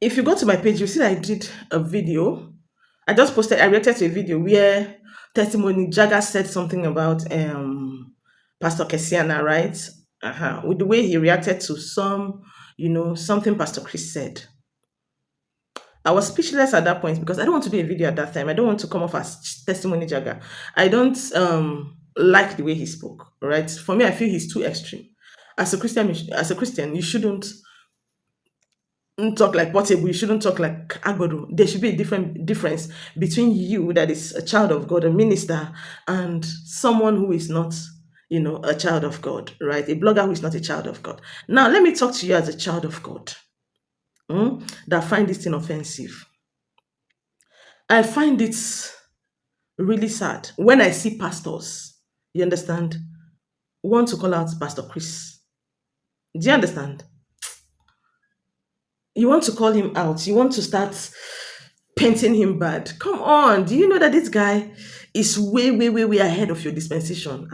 If you go to my page, you see that I did a video. I reacted to a video where Testimony Jagger said something about Pastor Kesiena, right? With the way he reacted to something Pastor Chris said. I was speechless at that point because I don't want to do a video at that time. I don't want to come off as Testimony Jagger. I don't like the way he spoke, right? For me, I feel he's too extreme. As a Christian, you shouldn't talk like Portable. You shouldn't talk like Agbodo. There should be a different difference between you, that is a child of God, a minister, and someone who is not, a child of God, right? A blogger who is not a child of God. Now, let me talk to you as a child of God, that find this thing offensive. I find it really sad when I see pastors, you understand, want to call out Pastor Chris. Do you understand? You want to call him out. You want to start painting him bad. Come on. Do you know that this guy is way, way, way, way ahead of your dispensation?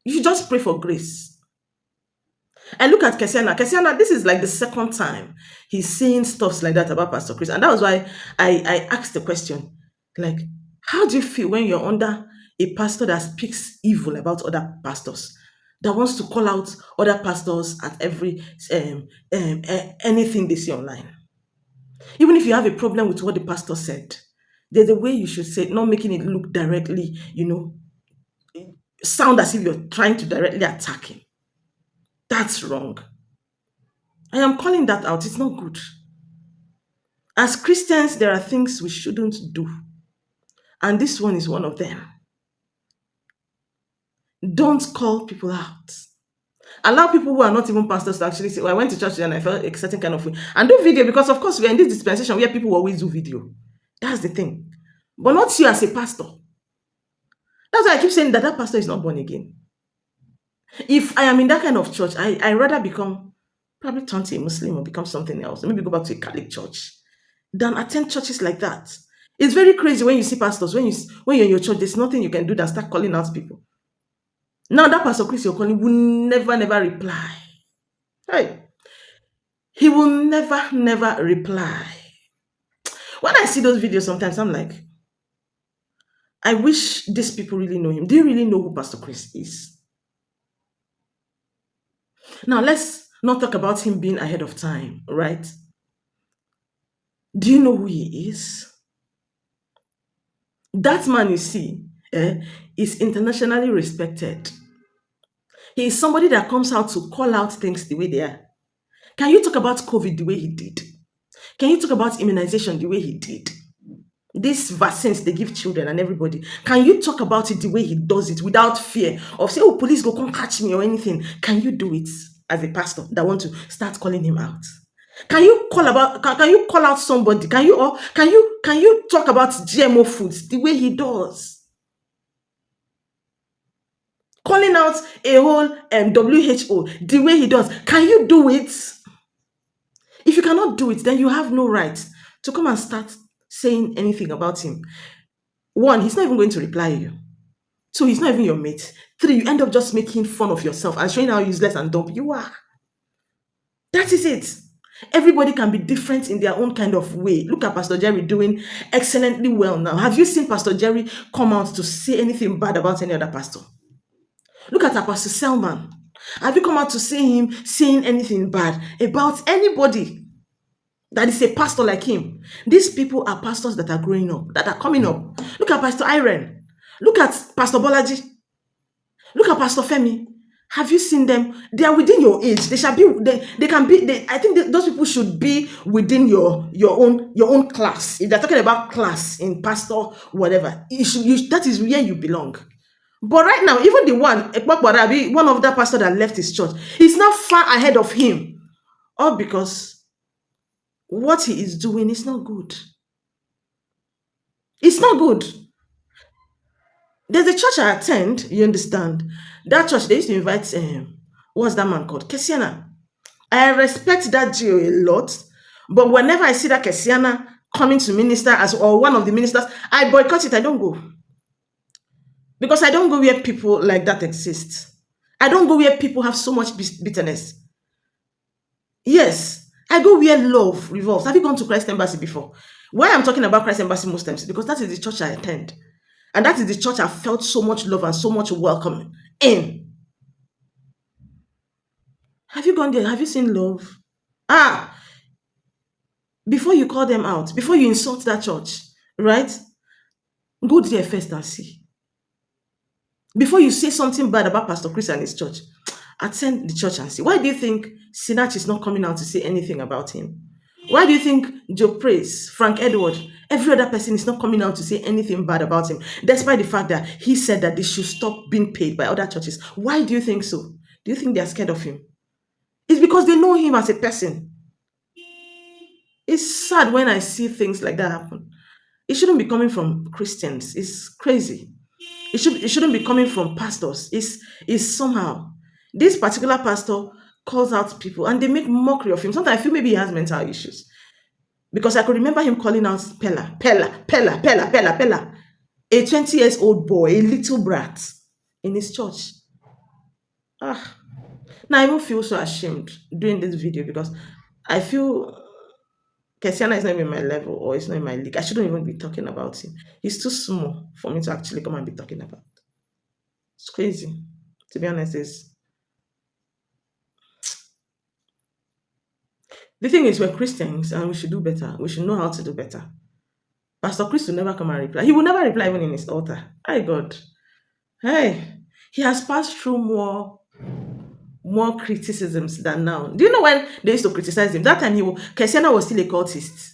You should just pray for grace. And look at Kesiena. Kesiena, this is like the second time he's saying stuff like that about Pastor Chris. And that was why I asked the question, like, how do you feel when you're under a pastor that speaks evil about other pastors, that wants to call out other pastors at every anything they see online? Even if you have a problem with what the pastor said, there's a way you should say it, not making it look directly, sound as if you're trying to directly attack him. That's wrong. I am calling that out. It's not good. As Christians, there are things we shouldn't do. And this one is one of them. Don't call people out. Allow people who are not even pastors to actually say, well, I went to church and I felt a certain kind of way. And do video, because of course we're in this dispensation where people always do video. That's the thing. But not you as a pastor. That's why I keep saying that pastor is not born again. If I am in that kind of church, I rather probably turn to a Muslim or become something else. Maybe go back to a Catholic church than attend churches like that. It's very crazy when you see pastors, when you're in your church, there's nothing you can do than start calling out people. Now that Pastor Chris you're calling will never reply. Hey, he will never reply. When I see those videos, sometimes I'm like, I wish these people really know him. Do you really know who Pastor Chris is? Now, let's not talk about him being ahead of time, right? Do you know who he is? That man you see is internationally respected. He is somebody that comes out to call out things the way they are. Can you talk about COVID the way he did? Can you talk about immunization the way he did? These vaccines they give children and everybody. Can you talk about it the way he does it without fear of saying, oh, police go come catch me or anything? Can you do it as a pastor that want to start calling him out? Can you call out somebody? Can you talk about GMO foods the way he does? Calling out a whole WHO the way he does. Can you do it? If you cannot do it, then you have no right to come and start saying anything about him. One, he's not even going to reply you. Two, he's not even your mate. Three, you end up just making fun of yourself and showing how useless and dumb you are. That is it. Everybody can be different in their own kind of way. Look at Pastor Jerry doing excellently well now. Have you seen Pastor Jerry come out to say anything bad about any other pastor? Look at Pastor Selman. Have you come out to see him saying anything bad about anybody that is a pastor like him? These people are pastors that are growing up, that are coming up. Look at Pastor Irene. Look at Pastor Bolaji. Look at Pastor Femi. Have you seen them? They are within your age. They shall be. They can be. I think those people should be within your own class. If they're talking about class in pastor, whatever, that is where you belong. But right now, even the one of that pastor that left his church, he's not far ahead of him. All because what he is doing is not good. It's not good. There's a church I attend, you understand? That church, they used to invite, what's that man called? Kesiena. I respect that Geo a lot, but whenever I see that Kesiena coming to minister or one of the ministers, I boycott it, I don't go. Because I don't go where people like that exist. I don't go where people have so much bitterness. Yes, I go where love revolves. Have you gone to Christ Embassy before? Why I'm talking about Christ Embassy most times is because that is the church I attend. And that is the church I felt so much love and so much welcome in. Have you gone there? Have you seen love? Ah, before you call them out, before you insult that church, right? Go there first and see. Before you say something bad about Pastor Chris and his church, attend the church and see. Why do you think Sinach is not coming out to say anything about him? Why do you think Joe Praise, Frank Edward, every other person is not coming out to say anything bad about him, despite the fact that he said that they should stop being paid by other churches? Why do you think so? Do you think they are scared of him? It's because they know him as a person. It's sad when I see things like that happen. It shouldn't be coming from Christians. It's crazy. It shouldn't be coming from pastors. It's somehow this particular pastor calls out people and they make mockery of him. Sometimes I feel maybe he has mental issues because I could remember him calling out Pella, Pella, Pella, Pella, Pella, Pella, a 20 years old boy, a little brat in his church. Ah, now I even feel so ashamed doing this video because I feel Kesiena is not even my level or it's not in my league. I shouldn't even be talking about him. He's too small for me to actually come and be talking about. It's crazy. To be honest, is the thing is we're Christians and we should do better. We should know how to do better. Pastor Chris will never come and reply. He will never reply even in his altar. Hi God. Hey, he has passed through more criticisms than now. Do you know when they used to criticize him? That time Kesiena was still a cultist.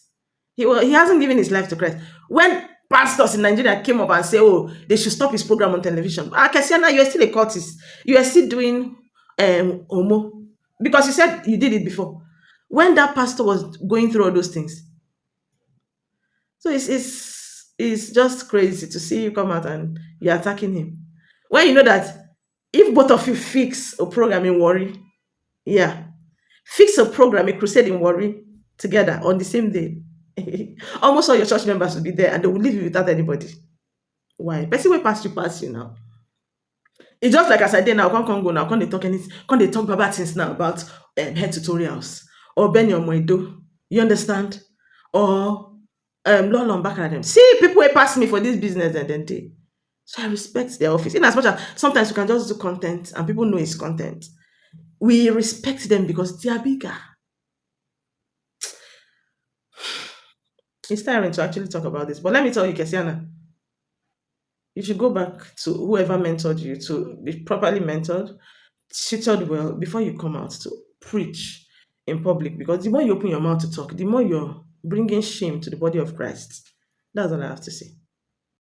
He hasn't given his life to Christ. When pastors in Nigeria came up and say, "Oh, they should stop his program on television," Kesiena, you are still a cultist. You are still doing homo because you said you did it before. When that pastor was going through all those things, so it's just crazy to see you come out and you're attacking him when you know that if both of you fix a program in Worry, yeah, fix a program, a crusade in Worry together on the same day. Almost all your church members will be there and they will leave you without anybody. Why? Person will pass you now. It's just like as I did now, can't go now, can't they talk anything, can't they talk about things now about head tutorials or Benny or Moido. You understand? Or Lolon back at them. See, people will pass me for this business and then they. So I respect their office. In as much as sometimes we can just do content and people know it's content. We respect them because they are bigger. It's tiring to actually talk about this. But let me tell you, Kesiana, you should go back to whoever mentored you to be properly mentored, tutored well before you come out to preach in public. Because the more you open your mouth to talk, the more you're bringing shame to the body of Christ. That's all I have to say.